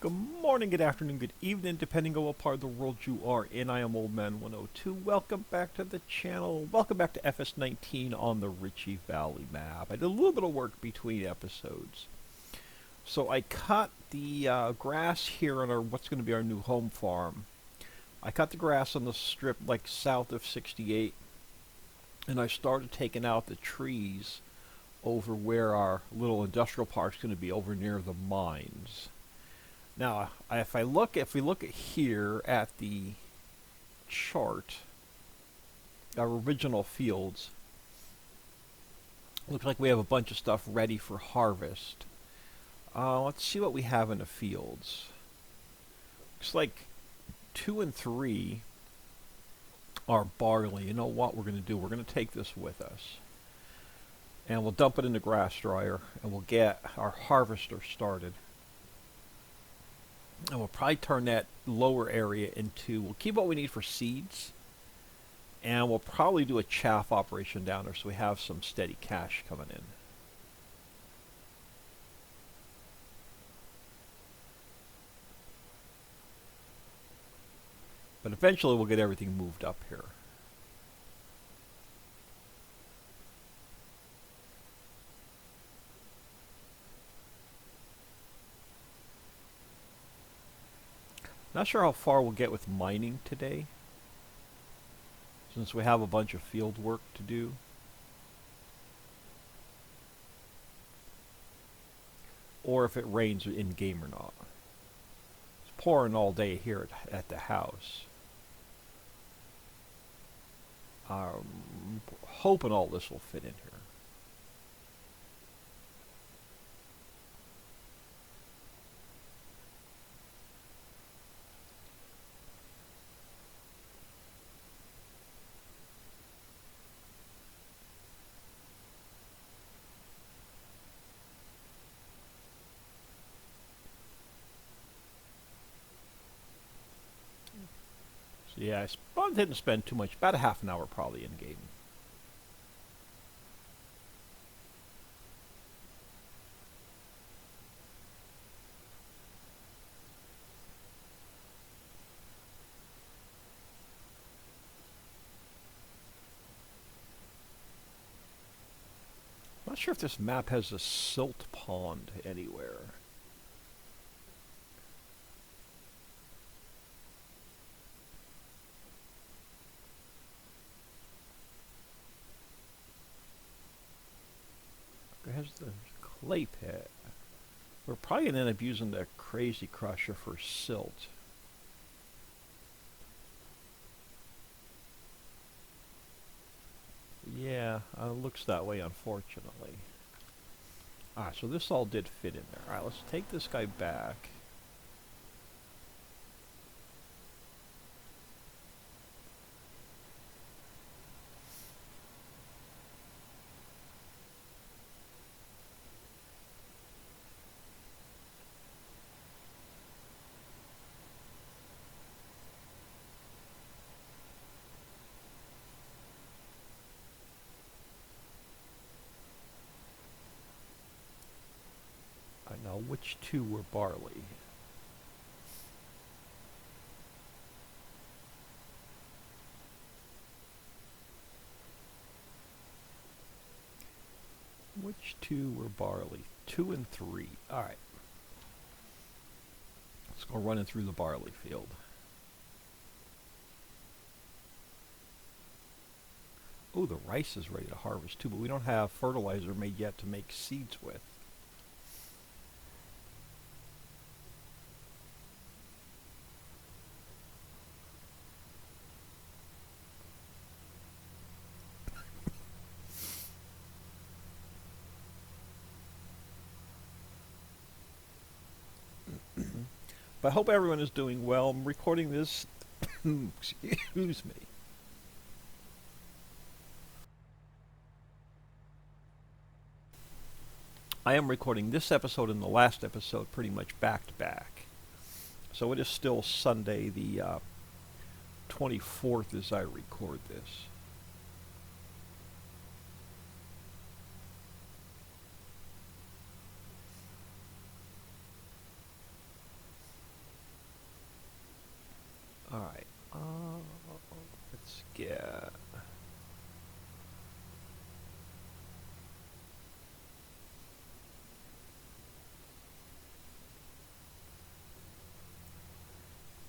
Good morning, good afternoon, good evening, depending on what part of the world you are in. I am Old Man 102. Welcome back to the channel. Welcome back to FS19 on the Ricci Valley map. I did a little bit of work between episodes. So I cut the grass here on our what's going to be our new home farm. I cut the grass on the strip like south of 68, and I started taking out the trees over where our little industrial park's going to be, over near the mines. Now, if we look at here at the chart, our original fields, looks like we have a bunch of stuff ready for harvest. Let's see what we have in the fields. Looks like 2 and 3 are barley. You know what we're going to do? We're going to take this with us, and we'll dump it in the grass dryer, and we'll get our harvester started. And we'll probably turn that lower area into, we'll keep what we need for seeds, and we'll probably do a chaff operation down there so we have some steady cash coming in. But eventually we'll get everything moved up here. Not sure how far we'll get with mining today, since we have a bunch of field work to do. Or if it rains in-game or not. It's pouring all day here at the house. Hoping all this will fit in here. Yeah, I didn't spend too much, about a half an hour probably in game. Not sure if this map has a silt pond anywhere. It has the clay pit. We're probably going to end up using the crazy crusher for silt. Yeah, looks that way, unfortunately. Alright, so this all did fit in there. Alright, let's take this guy back. Now, which two were barley? Which two were barley? 2 and 3. Alright. Let's go running through the barley field. Oh, the rice is ready to harvest too, but we don't have fertilizer made yet to make seeds with. But I hope everyone is doing well. I'm recording this, excuse me. I am recording this episode and the last episode pretty much back to back. So it is still Sunday the 24th as I record this. that.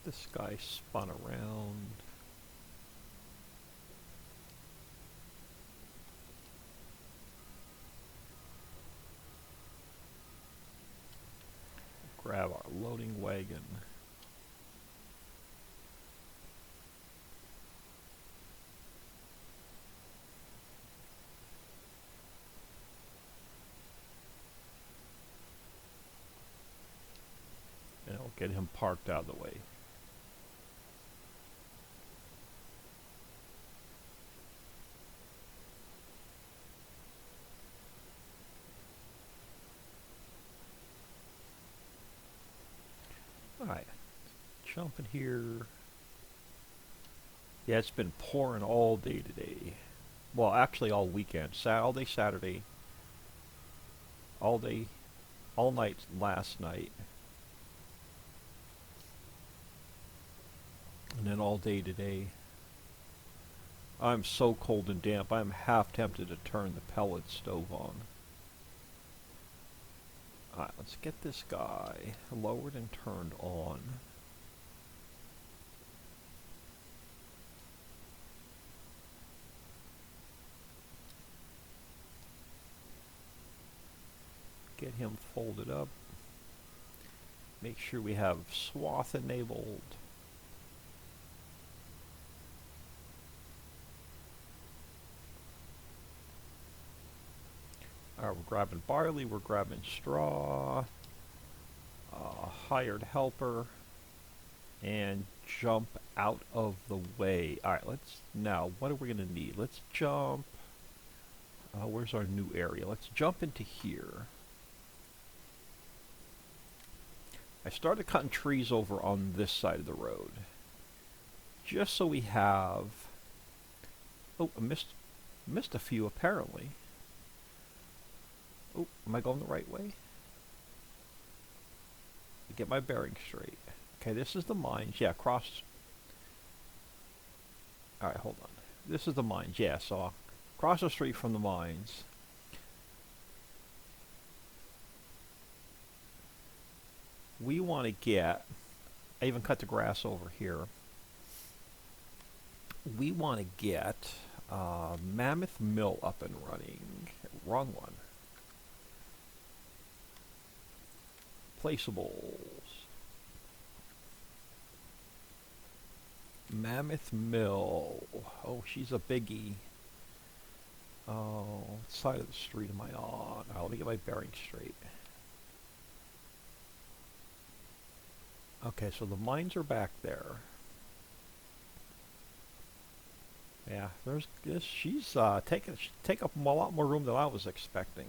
This guy spun around. Grab our loading wagon. And I'll get him parked out of the way. Alright, jump in here. Yeah, it's been pouring all day today. Well, actually all weekend. All day Saturday. All day, all night last night. And then all day today. I'm so cold and damp, I'm half tempted to turn the pellet stove on. Alright, let's get this guy lowered and turned on. Get him folded up. Make sure we have swath enabled. We're grabbing barley, we're grabbing straw, hired helper, and jump out of the way. Alright, now, what are we going to need? Let's jump, where's our new area? Let's jump into here. I started cutting trees over on this side of the road, just so we have, oh, I missed a few apparently. Oh, am I going the right way? Get my bearings straight. Okay, this is the mines. Yeah, cross. Alright, hold on. This is the mines. Yeah, so I'll cross the street from the mines. We want to get... I even cut the grass over here. We want to get Mammoth Mill up and running. Wrong one. Placeables. Mammoth Mill. Oh, she's a biggie. Oh, what side of the street am I on? Oh, let me get my bearings straight. Okay, so the mines are back there. Yeah, there's this. She's take up a lot more room than I was expecting.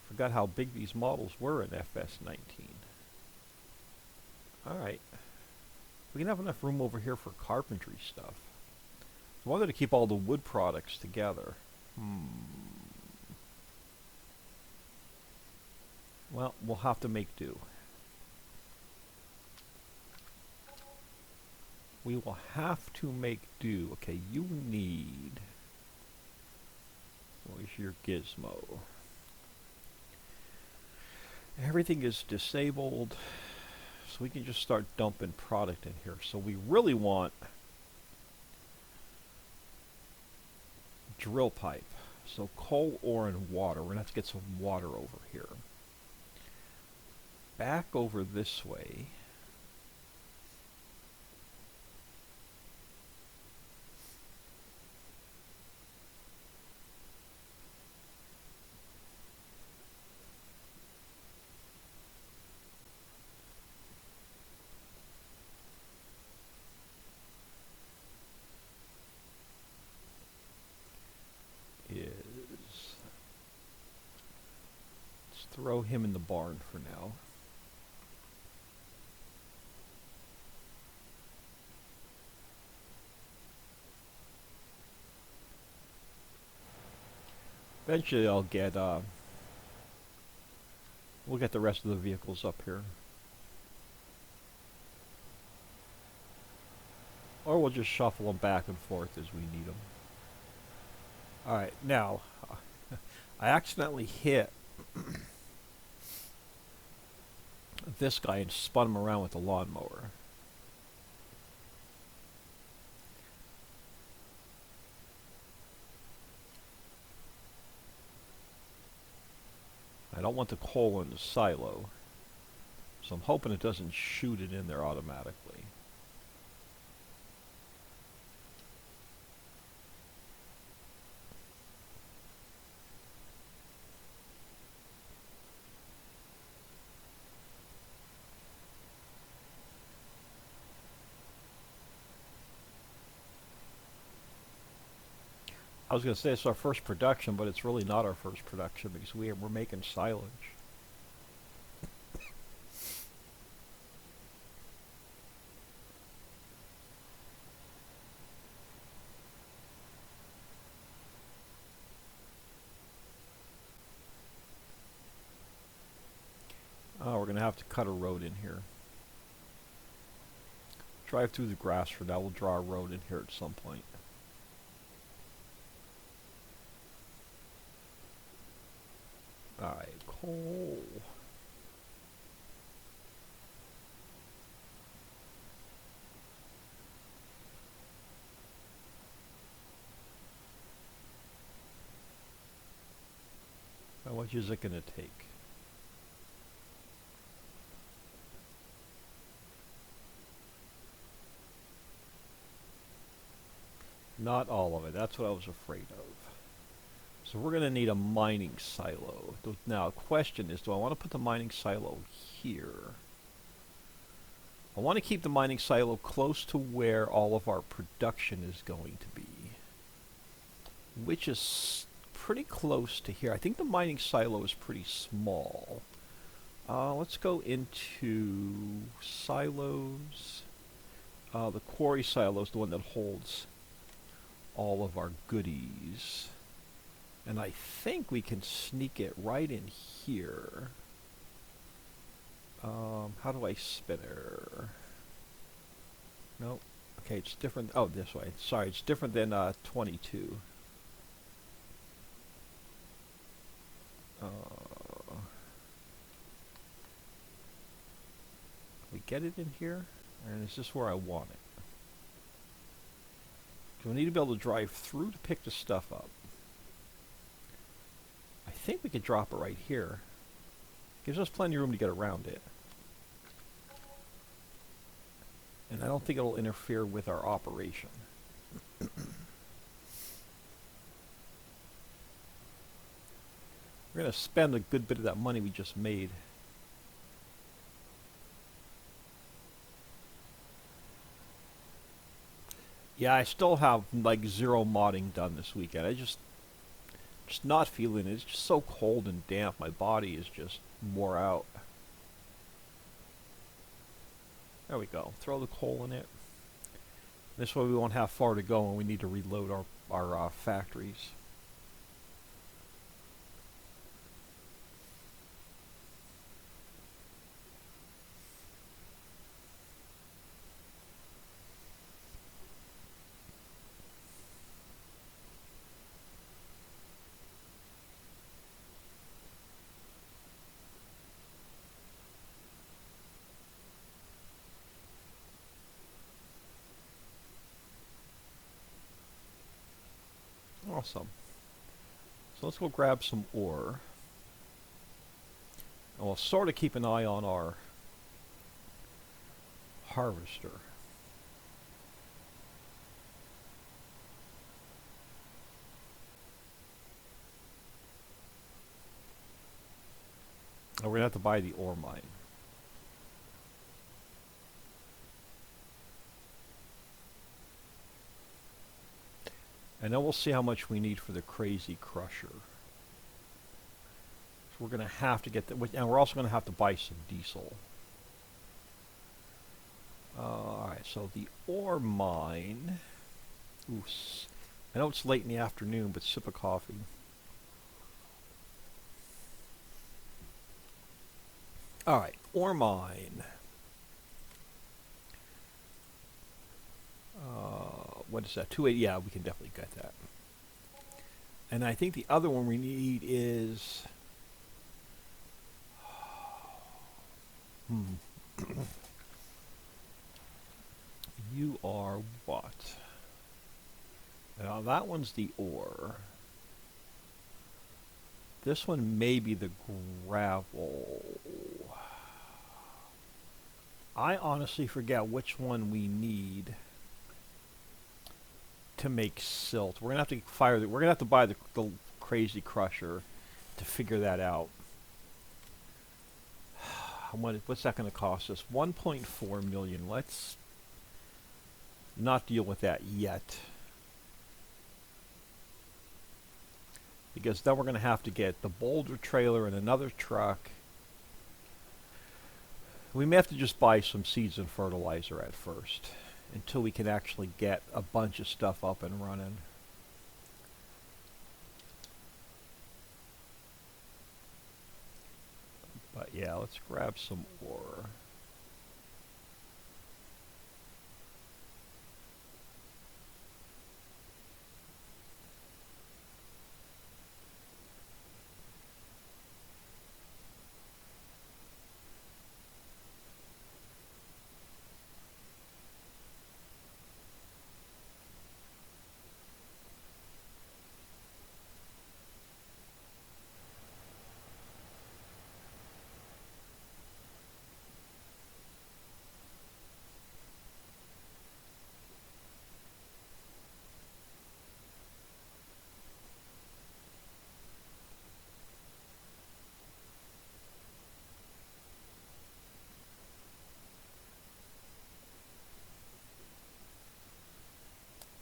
Forgot how big these models were in FS19. Alright. We can have enough room over here for carpentry stuff. I wanted to keep all the wood products together. Well, we'll have to make do. We will have to make do. Okay, you need... Where's your gizmo? Everything is disabled, so we can just start dumping product in here. So we really want drill pipe. So coal, ore, and water. We're going to have to get some water over here. Back over this way. Throw him in the barn for now. Eventually I'll get, we'll get the rest of the vehicles up here. Or we'll just shuffle them back and forth as we need them. Alright, now, I accidentally hit this guy and spun him around with the lawnmower. I don't want the coal in the silo, so I'm hoping it doesn't shoot it in there automatically. I was going to say it's our first production, but it's really not our first production because we're making silage. Oh, we're going to have to cut a road in here. Drive through the grass for that. We'll draw a road in here at some point. Alright, coal. How much is it going to take? Not all of it. That's what I was afraid of. So we're going to need a mining silo. Now, the question is, do I want to put the mining silo here? I want to keep the mining silo close to where all of our production is going to be, which is pretty close to here. I think the mining silo is pretty small. Let's go into silos. The quarry silo is the one that holds all of our goodies. And I think we can sneak it right in here. How do I spin her? Nope. Okay, it's different. Oh, this way. Sorry, it's different than 22. We get it in here? And is this where I want it? Do we need to be able to drive through to pick the stuff up? I think we could drop it right here. Gives us plenty of room to get around it. And I don't think it'll interfere with our operation. We're going to spend a good bit of that money we just made. Yeah, I still have like 0 modding done this weekend. I just not feeling it. It's just so cold and damp. My body is just wore out. There we go. Throw the coal in it. This way we won't have far to go when we need to reload our factories. Awesome. So let's go grab some ore. And we'll sort of keep an eye on our harvester. And we're going to have to buy the ore mine. And then we'll see how much we need for the crazy crusher. So we're going to have to get that, and we're also going to have to buy some diesel. Alright, so the ore mine. Ooh, I know it's late in the afternoon, but sip of coffee. Alright, ore mine. what is that? 280. Yeah, we can definitely get that. And I think the other one we need is. You are what? Now that one's the ore. This one may be the gravel. I honestly forget which one we need to make silt. We're gonna have to we're gonna have to buy the crazy crusher to figure that out. What's that gonna cost us? 1.4 million. Let's not deal with that yet, because then we're gonna have to get the boulder trailer and another truck. We may have to just buy some seeds and fertilizer at first, until we can actually get a bunch of stuff up and running. But yeah, let's grab some ore.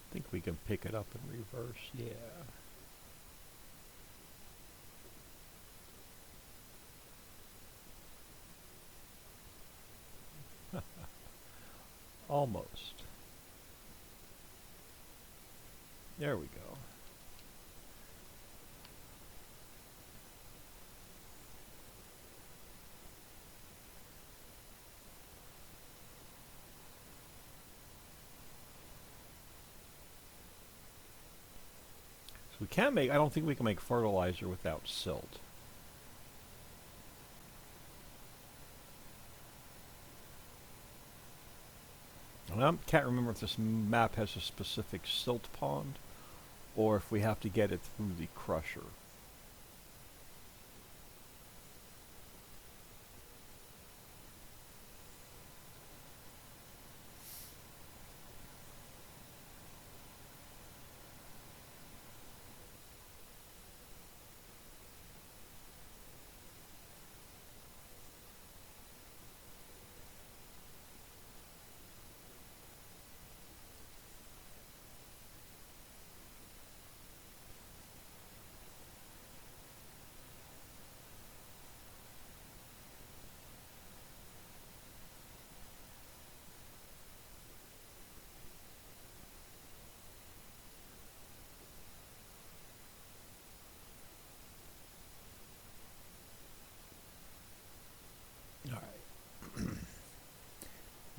I think we can pick it up in reverse, yeah. Almost. There we go. So we can't make, I don't think we can make fertilizer without silt. And I can't remember if this map has a specific silt pond, or if we have to get it through the crusher.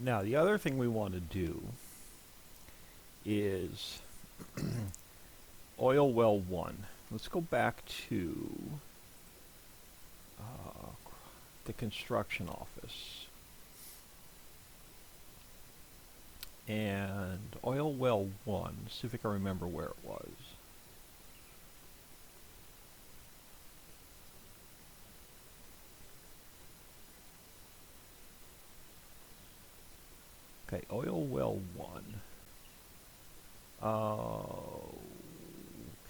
Now, the other thing we want to do is oil well 1. Let's go back to the construction office. And oil well 1, see if I can remember where it was. Okay, oil well 1.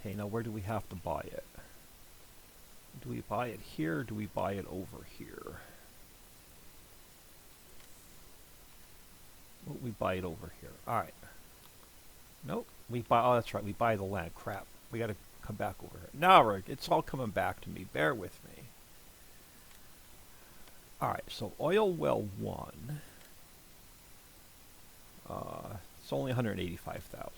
Okay, now where do we have to buy it? Do we buy it here, or do we buy it over here? Well, we buy it over here. Alright. Nope. We buy, oh, that's right, we buy the land. Crap. We gotta come back over here. Now, it's all coming back to me. Bear with me. Alright, so oil well 1. It's only 185,000.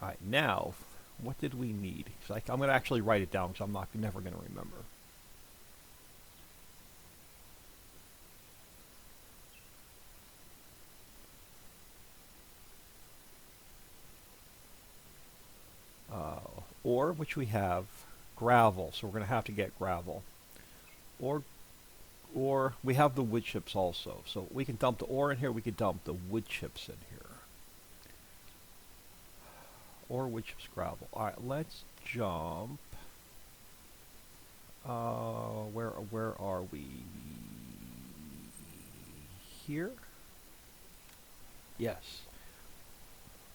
Alright, now, what did we need? I'm going to actually write it down because I'm never going to remember. ore, which we have, gravel, so we're going to have to get gravel. Or we have the wood chips also, so we can dump the ore in here, we can dump the wood chips in here. Or wood chips, gravel. Alright, let's jump. Where are we? Here? Yes.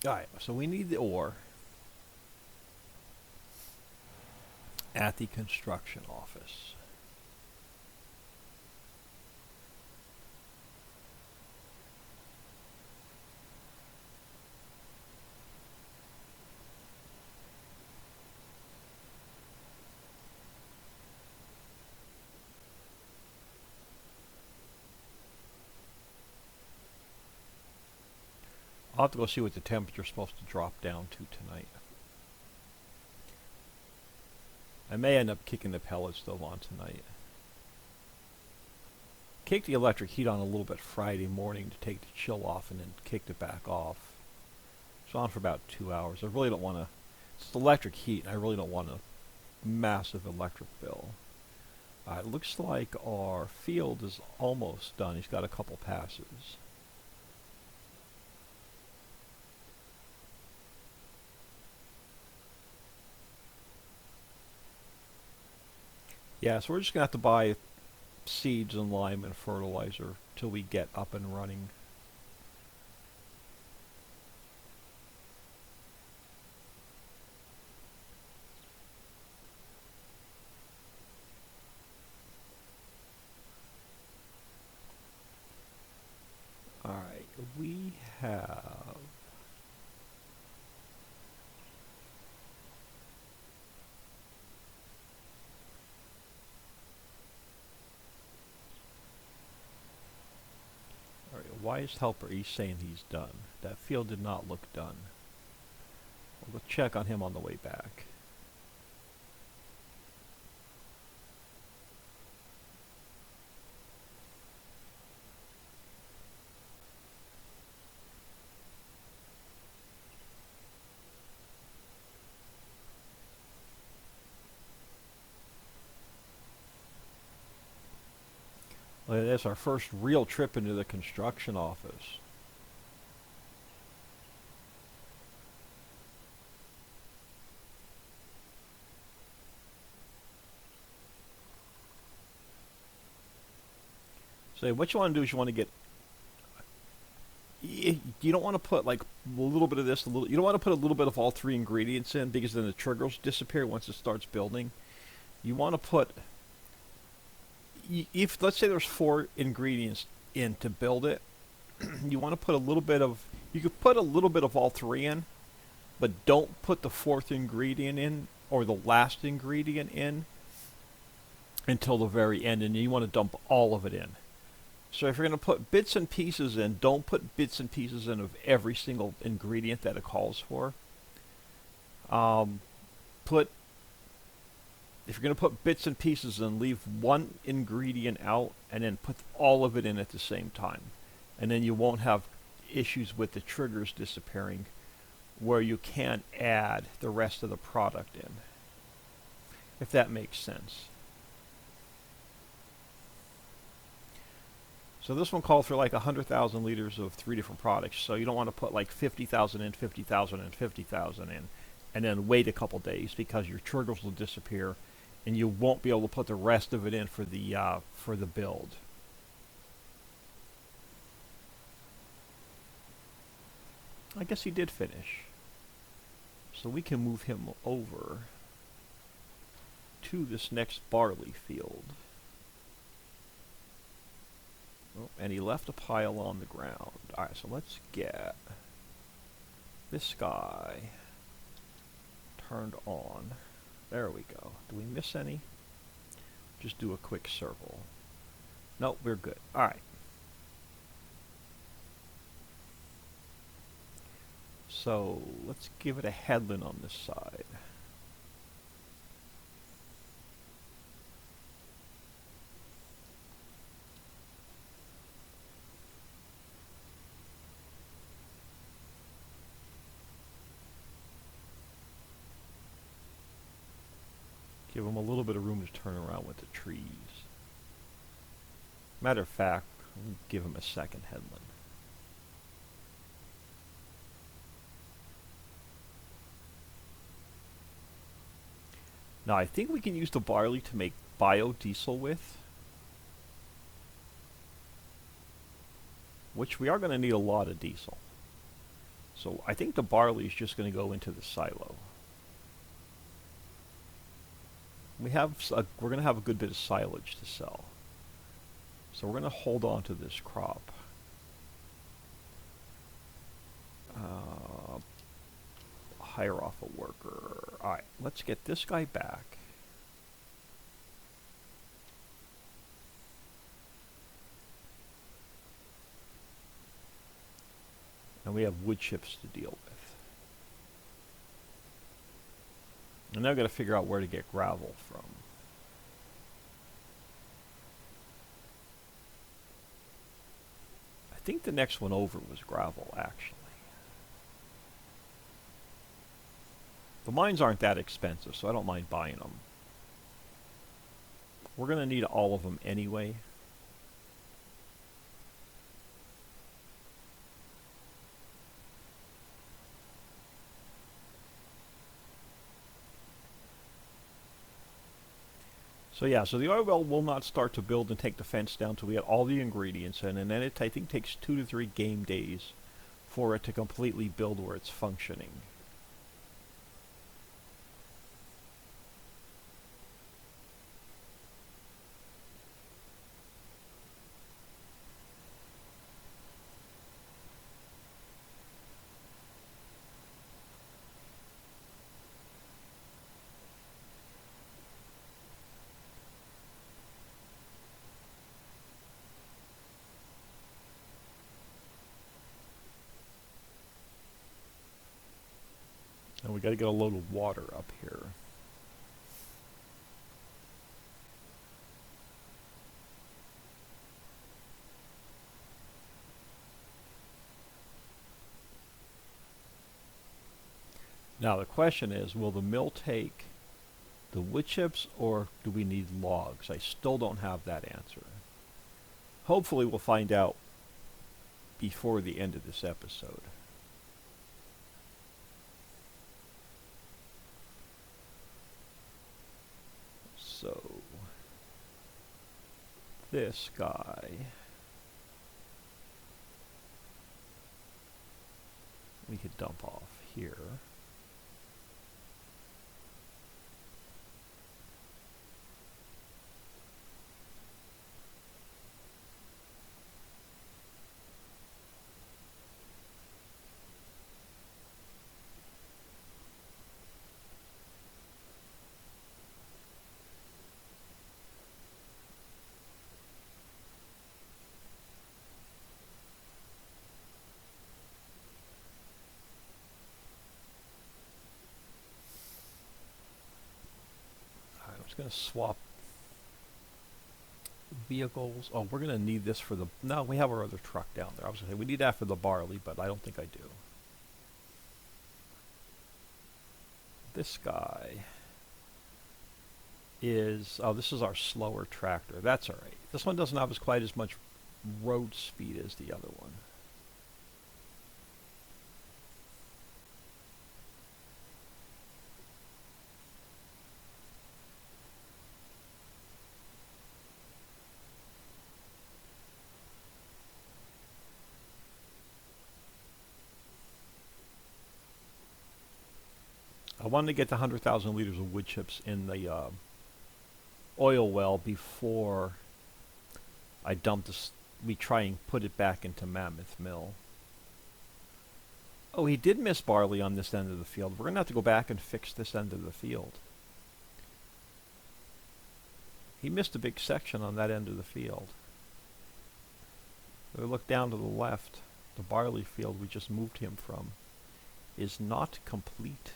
Alright, so we need the ore at the construction office. I'll have to go see what the temperature's supposed to drop down to tonight. I may end up kicking the pellet stove on tonight. Kicked the electric heat on a little bit Friday morning to take the chill off, and then kicked it back off. It's on for about 2 hours. I really don't want to... It's electric heat, and I really don't want a massive electric bill. It looks like our field is almost done. He's got a couple passes. Yeah, so we're just going to have to buy seeds and lime and fertilizer till we get up and running. Alright, we have... Wise helper, he's saying he's done. That field did not look done. We'll go check on him on the way back. Look at this, our first real trip into the construction office. So what you want to do is you want to get... You don't want to put like a little bit of this, you don't want to put a little bit of all three ingredients in, because then the triggers disappear once it starts building. You want to put... If, let's say there's 4 ingredients in to build it, you want to put a little bit of... You could put a little bit of all 3 in, but don't put the 4th ingredient in, or the last ingredient in, until the very end, and you want to dump all of it in. So if you're going to put bits and pieces in, don't put bits and pieces in of every single ingredient that it calls for. If you're going to put bits and pieces in, leave one ingredient out and then put all of it in at the same time. And then you won't have issues with the triggers disappearing where you can't add the rest of the product in. If that makes sense. So this one called for like 100,000 liters of 3 different products. So you don't want to put like 50,000 in, 50,000 in, 50,000 in, and then wait a couple days, because your triggers will disappear and you won't be able to put the rest of it in for the build. I guess he did finish. So we can move him over to this next barley field. Oh, and he left a pile on the ground. Alright, so let's get this guy turned on. There we go. Do we miss any? Just do a quick circle. Nope, we're good. Alright. So let's give it a headland on this side. Give them a little bit of room to turn around with the trees. Matter of fact, we'll give them a second headland. Now I think we can use the barley to make biodiesel with, which we are going to need a lot of diesel. So I think the barley is just going to go into the silo. We're going to have a good bit of silage to sell. So we're going to hold on to this crop. Hire off a worker. Alright, let's get this guy back. And we have wood chips to deal with. And now I've got to figure out where to get gravel from. I think the next one over was gravel, actually. The mines aren't that expensive, so I don't mind buying them. We're going to need all of them anyway. So yeah, so the oil well will not start to build and take the fence down until we get all the ingredients in, and then it, I think, takes 2 to 3 game days for it to completely build where it's functioning. And we got to get a load of water up here. Now the question is, will the mill take the wood chips or do we need logs? I still don't have that answer. Hopefully we'll find out before the end of this episode. So, this guy, we could dump off here. Going to swap vehicles. Oh, we're going to need this for the... No, we have our other truck down there. I was going to say, we need that for the barley, but I don't think I do. This guy is... Oh, this is our slower tractor. That's alright. This one doesn't have quite as much road speed as the other one. I wanted to get the 100,000 liters of wood chips in the oil well before I dump this. We try and put it back into Mammoth Mill. Oh, he did miss barley on this end of the field. We're going to have to go back and fix this end of the field. He missed a big section on that end of the field. If we look down to the left, the barley field we just moved him from is not complete.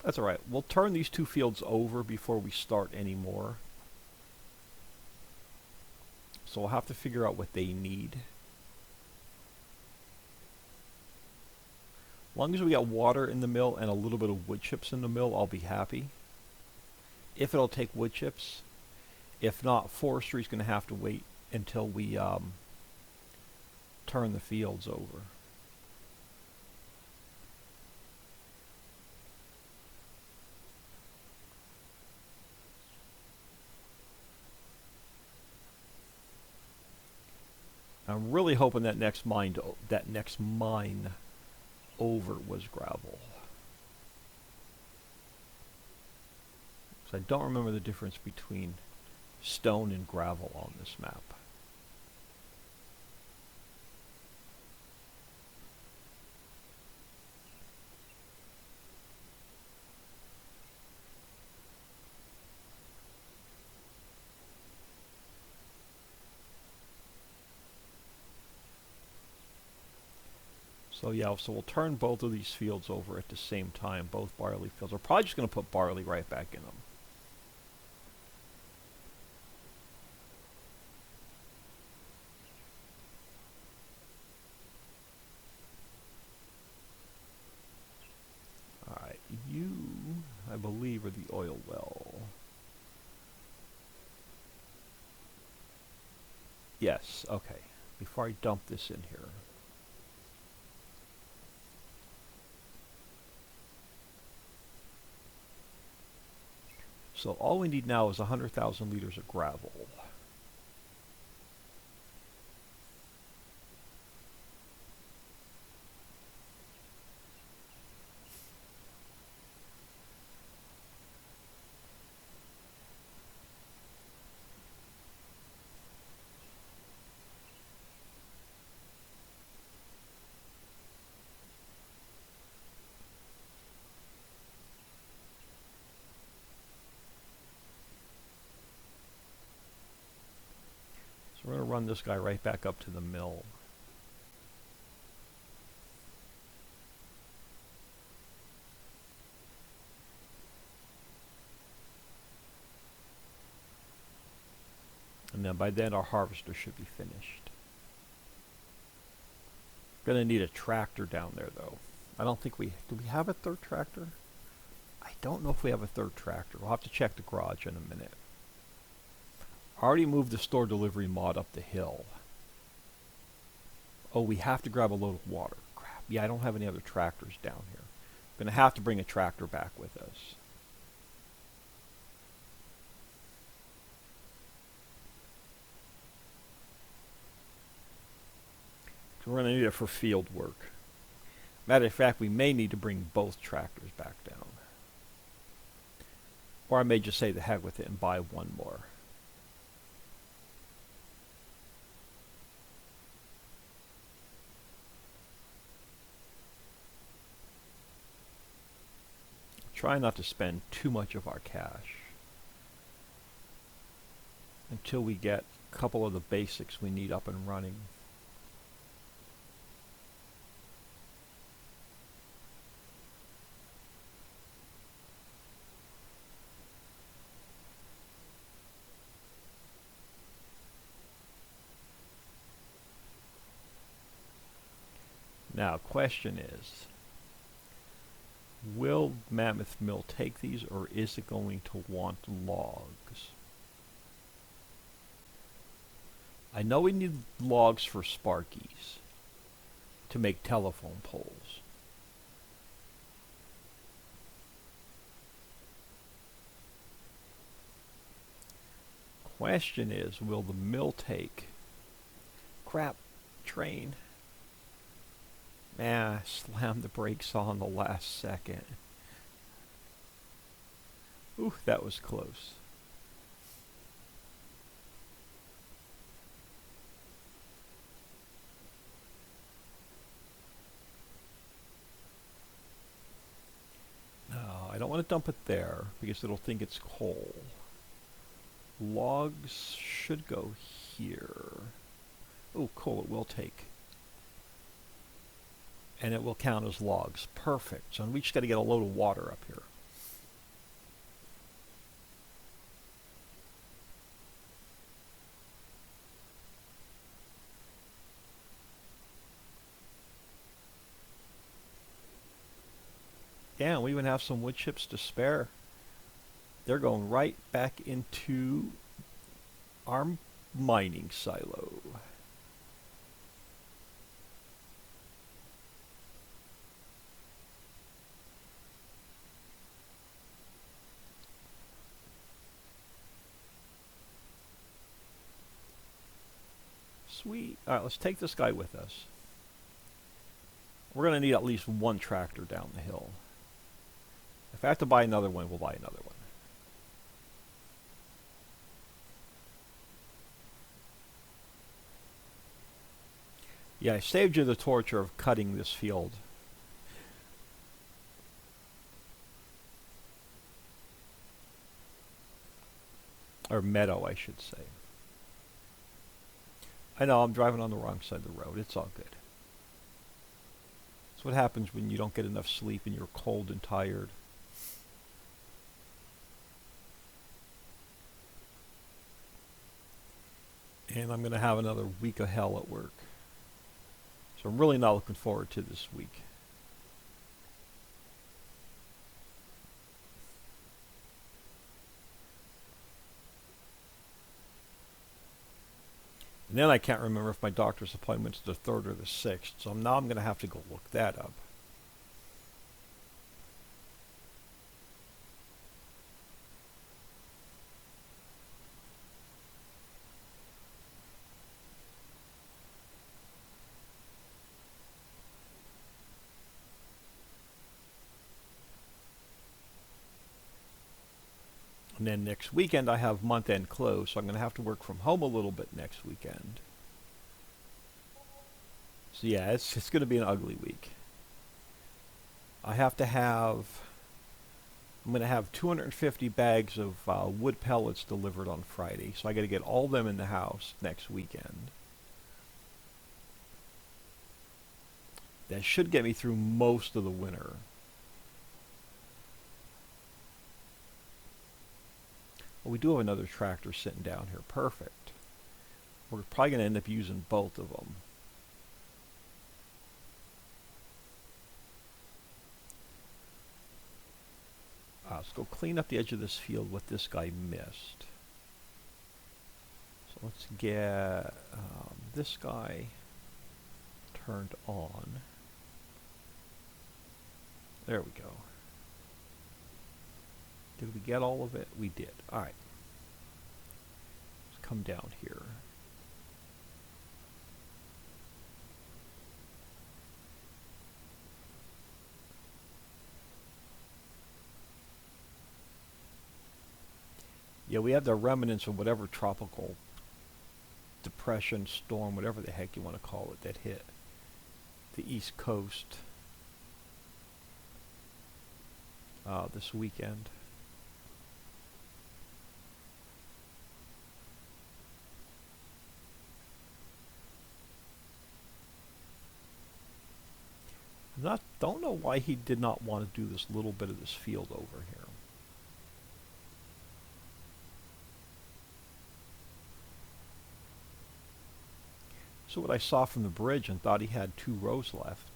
That's alright. We'll turn these 2 fields over before we start any more. So we'll have to figure out what they need. long as we got water in the mill and a little bit of wood chips in the mill, I'll be happy. If it'll take wood chips, if not, forestry's going to have to wait until we turn the fields over. I'm really hoping that next mine over was gravel. So I don't remember the difference between stone and gravel on this map. So yeah, so we'll turn both of these fields over at the same time, both barley fields. We're probably just going to put barley right back in them. Alright, you, I believe, are the oil well. Yes, okay. Before I dump this in here. So all we need now is 100,000 liters of gravel. So we're going to run this guy right back up to the mill. And then by then our harvester should be finished. Going to need a tractor down there though. I don't think do we have a third tractor? I don't know if we have a third tractor. We'll have to check the garage in a minute. I already moved the store delivery mod up the hill. Oh, we have to grab a load of water. Crap. Yeah, I don't have any other tractors down here. I'm going to have to bring a tractor back with us. So we're going to need it for field work. Matter of fact, we may need to bring both tractors back down. Or I may just say the heck with it and buy one more. Try not to spend too much of our cash until we get a couple of the basics we need up and running. Now, question is, will Mammoth Mill take these, or is it going to want logs? I know we need logs for Sparkies to make telephone poles. Question is, will the mill take... Crap, train. Man, I slammed the brakes on the last second. Ooh, that was close. No, I don't want to dump it there because it'll think it's coal. Logs should go here. Oh, coal, it will take. And it will count as logs. Perfect. So we just got to get a load of water up here. Yeah, we even have some wood chips to spare. They're going right back into our mining silo. Sweet. All right, let's take this guy with us. We're going to need at least one tractor down the hill. If I have to buy another one, we'll buy another one. Yeah, I saved you the torture of cutting this field. Or meadow, I should say. I know, I'm driving on the wrong side of the road. It's all good. That's what happens when you don't get enough sleep and you're cold and tired. And I'm going to have another week of hell at work. So I'm really not looking forward to this week. And then I can't remember if my doctor's appointment's the 3rd or the 6th. So now I'm going to have to go look that up. And then next weekend I have month-end close, so I'm going to have to work from home a little bit next weekend. So yeah, it's going to be an ugly week. I'm going to have 250 bags of wood pellets delivered on Friday, so I got to get all them in the house next weekend. That should get me through most of the winter. Well, we do have another tractor sitting down here. Perfect. We're probably going to end up using both of them. Let's go clean up the edge of this field what this guy missed. So let's get this guy turned on. There we go. Did we get all of it? We did. All right. Let's come down here. Yeah, we have the remnants of whatever tropical depression, storm, whatever the heck you want to call it, that hit the East Coast this weekend. Don't know why he did not want to do this little bit of this field over here. So what I saw from the bridge and thought he had 2 rows left.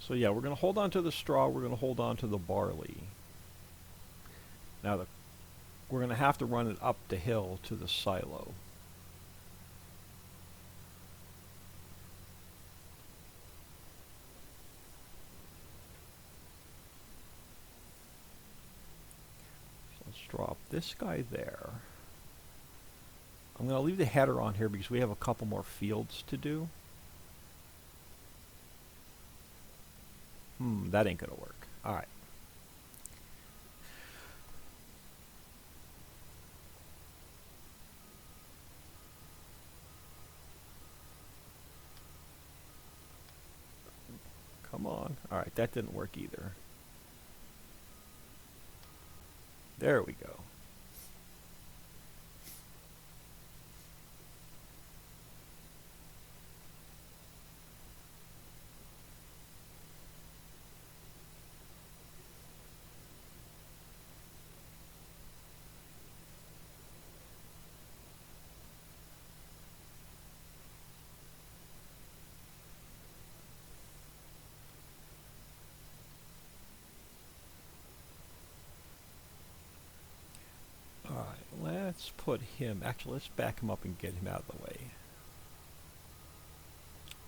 So yeah, we're going to hold on to the straw, we're going to hold on to the barley. Now we're going to have to run it up the hill to the silo. So let's drop this guy there. I'm going to leave the header on here because we have a couple more fields to do. That ain't gonna work. All right. Come on. All right, that didn't work either. There we go. All right, let's put him, actually let's back him up and get him out of the way.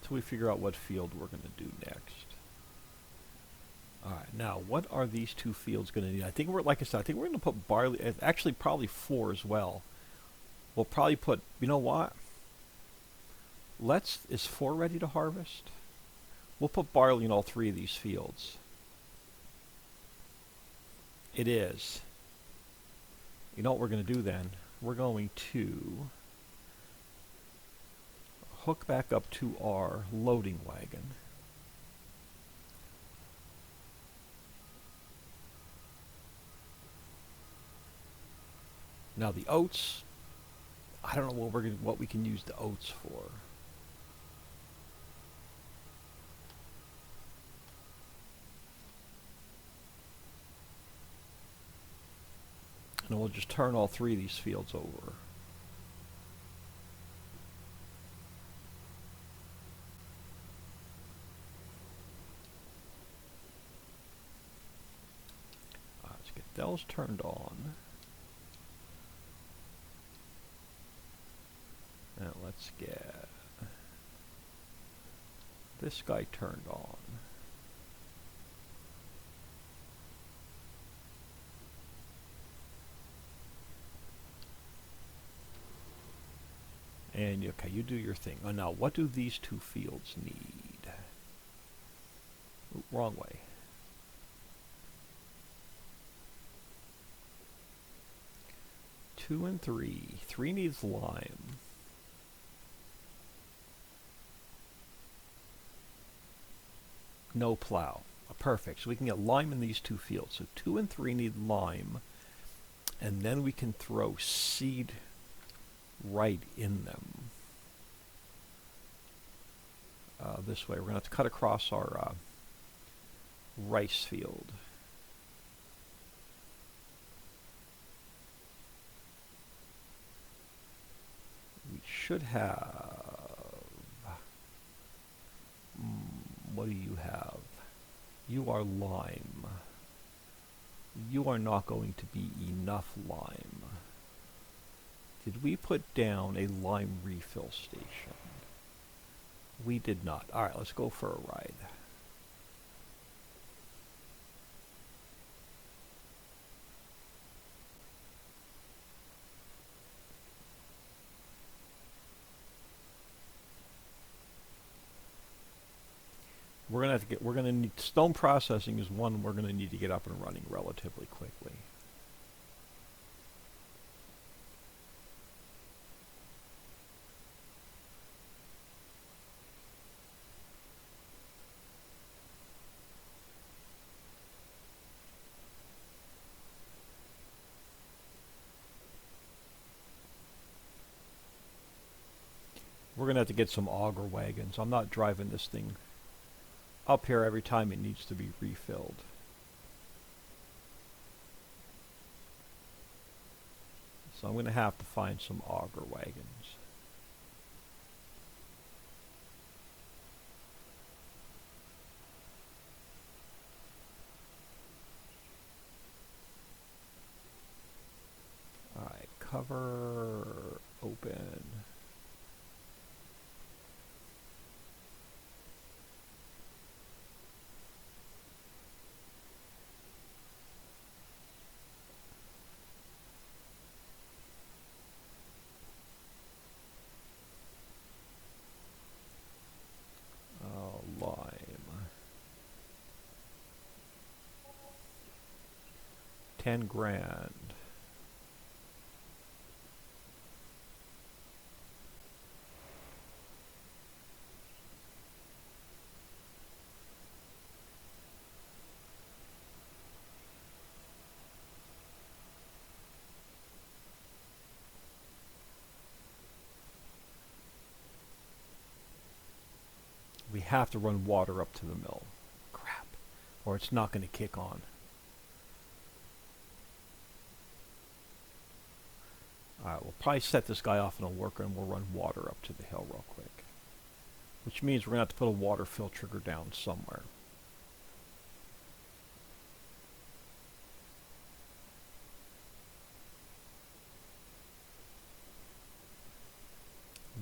Until we figure out what field we're going to do next. Alright, now what are these two fields going to need? I think we're, like I said, I think we're going to put barley, actually probably 4 as well. We'll probably put, you know what? Is 4 ready to harvest? We'll put barley in all 3 of these fields. It is. You know what we're going to do then? We're going to hook back up to our loading wagon. Now the oats, I don't know what we can use the oats for. And we'll just turn all 3 of these fields over. Let's get those turned on. Now let's get this guy turned on. And okay, you do your thing. Oh, now what do these 2 fields need? Ooh, wrong way. 2 and 3. 3 needs lime. No plow. Perfect. So we can get lime in these 2 fields. So 2 and 3 need lime. And then we can throw seed right in them. This way. We're going to have to cut across our rice field. We should have... what do you have? You are lime. You are not going to be enough lime. Did we put down a lime refill station? We did not. Alright, let's go for a ride. We're gonna need, stone processing is one we're gonna need to get up and running relatively quickly. We're gonna have to get some auger wagons. I'm not driving this thing up here every time it needs to be refilled. So I'm going to have to find some auger wagons. Alright, cover, open. Lime. 10 grand. We have to run water up to the mill. Crap. Or it's not going to kick on. Alright, we'll probably set this guy off in a worker and we'll run water up to the hill real quick. Which means we're going to have to put a water fill trigger down somewhere.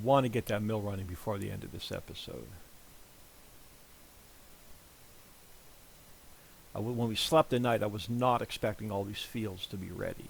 Want to get that mill running before the end of this episode. When we slept the night, I was not expecting all these fields to be ready.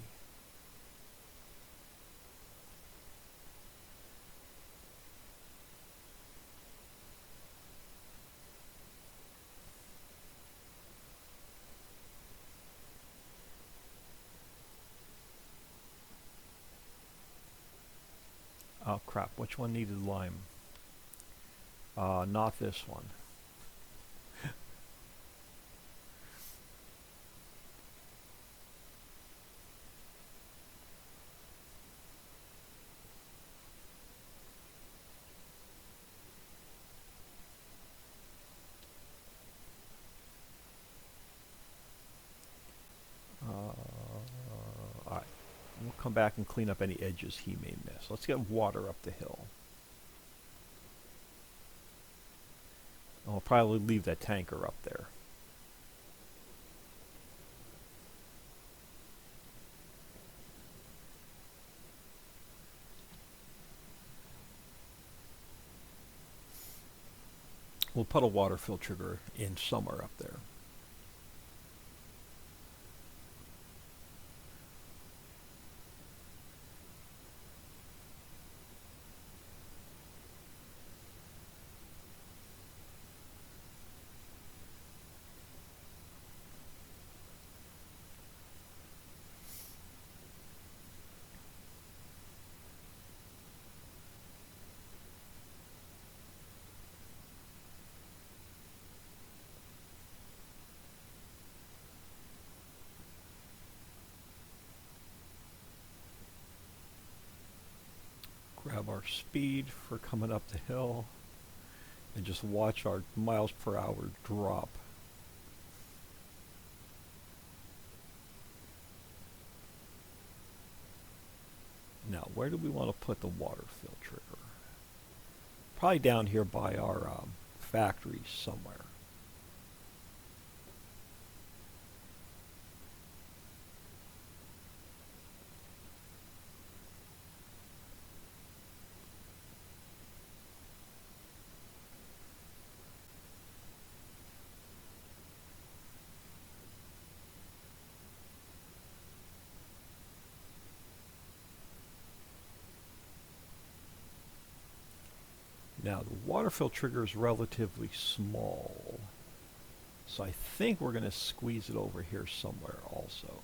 Oh crap, which one needed lime? Not this one. Alright, we'll come back and clean up any edges he may miss. Let's get water up the hill. And we'll probably leave that tanker up there. We'll put a water fill trigger in somewhere up there. Grab our speed for coming up the hill and just watch our miles per hour drop. Now, where do we want to put the water fill trigger? Probably down here by our factory somewhere. Now, the water fill trigger is relatively small, so I think we're going to squeeze it over here somewhere also.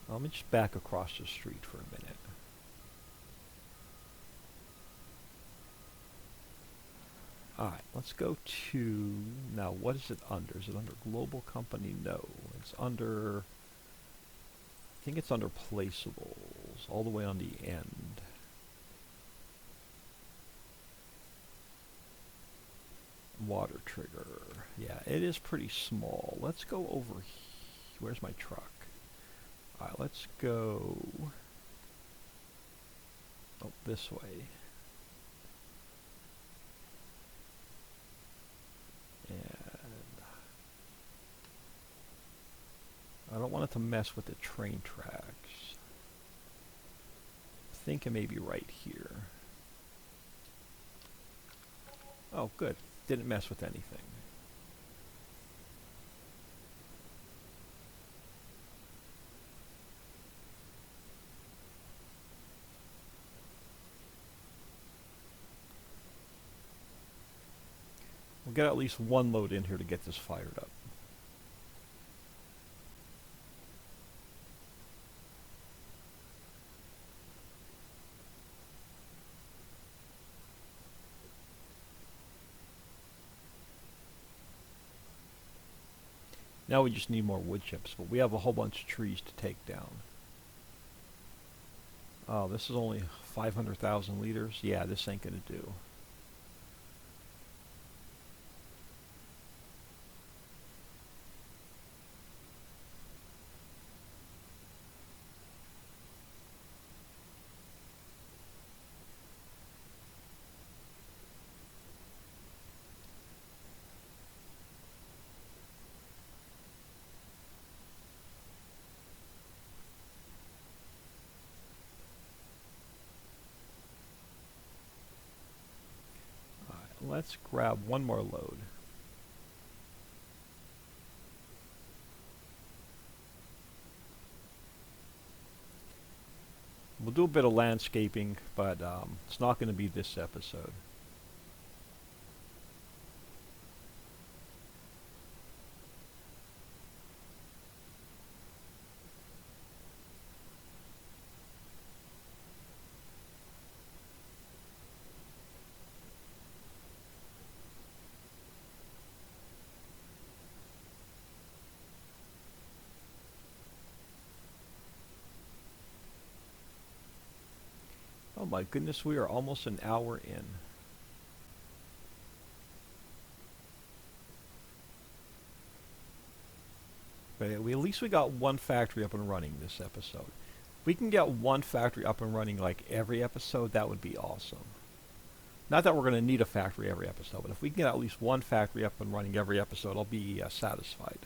Let me just back across the street for a minute. Alright, let's go to, now what is it under? Is it under global company? No, it's under, I think it's under placeables, all the way on the end. Water trigger. Yeah, it is pretty small. Let's go over here. Where's my truck? Alright, let's go this way. And I don't want it to mess with the train tracks. I think it may be right here. Oh, good. Didn't mess with anything. We'll get at least one load in here to get this fired up. Now we just need more wood chips, but we have a whole bunch of trees to take down. Oh, this is only 500,000 liters. Yeah, this ain't gonna do. Let's grab one more load. We'll do a bit of landscaping, but it's not going to be this episode. Oh my goodness, we are almost an hour in. But at least we got one factory up and running this episode. If we can get one factory up and running like every episode, that would be awesome. Not that we're going to need a factory every episode, but if we can get at least one factory up and running every episode, I'll be satisfied.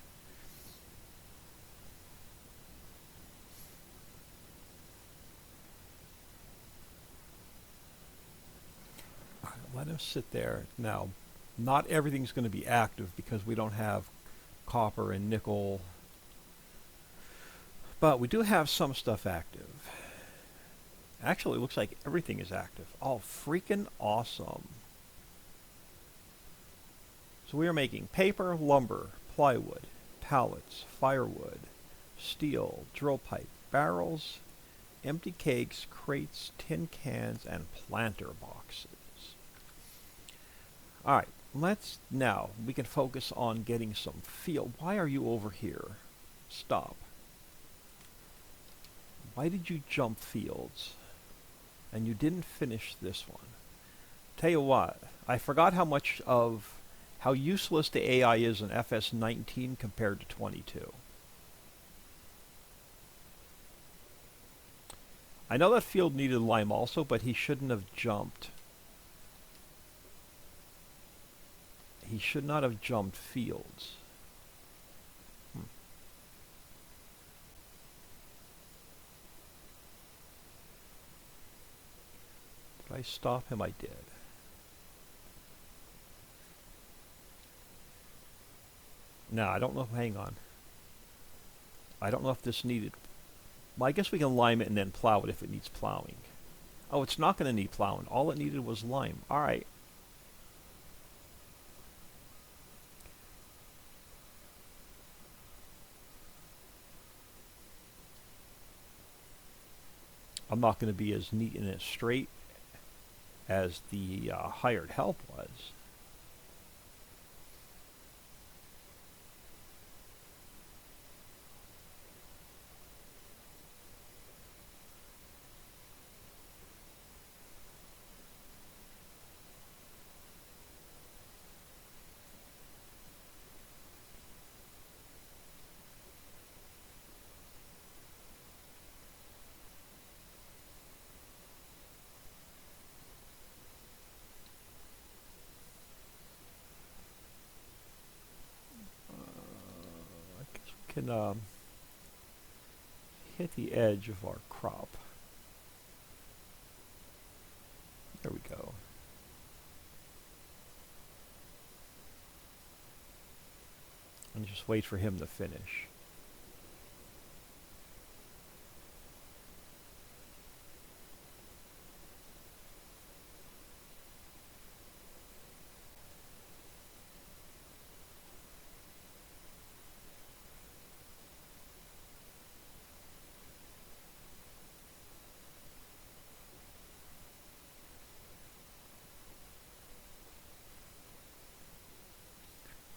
Let him sit there. Now, not everything's going to be active because we don't have copper and nickel, but we do have some stuff active. Actually, it looks like everything is active. Oh, freaking awesome. So we are making paper, lumber, plywood, pallets, firewood, steel, drill pipe, barrels, empty kegs, crates, tin cans, and planter boxes. Alright, now, we can focus on getting some field. Why are you over here? Stop. Why did you jump fields? And you didn't finish this one. Tell you what, I forgot how useless the AI is in FS19 compared to 22. I know that field needed lime also, but he shouldn't have jumped. He should not have jumped fields. Did I stop him? I did. No, I don't know. Hang on. I don't know if this needed... Well, I guess we can lime it and then plow it if it needs plowing. Oh, it's not going to need plowing. All it needed was lime. Alright. I'm not going to be as neat and as straight as the hired help was. Can hit the edge of our crop. There we go. And just wait for him to finish.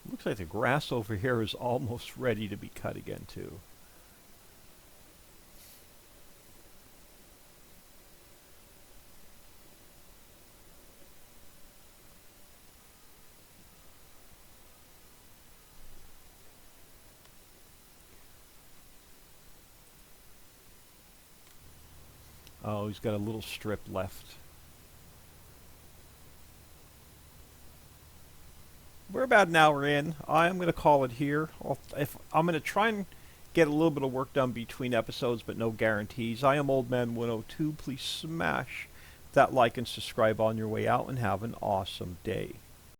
Looks Looks like the grass over here is almost ready to be cut again, too. Oh, he's got a little strip left. We're about an hour in. I'm going to call it here. I'm going to try and get a little bit of work done between episodes, but no guarantees. I am Old Man 102. Please smash that like and subscribe on your way out, and have an awesome day.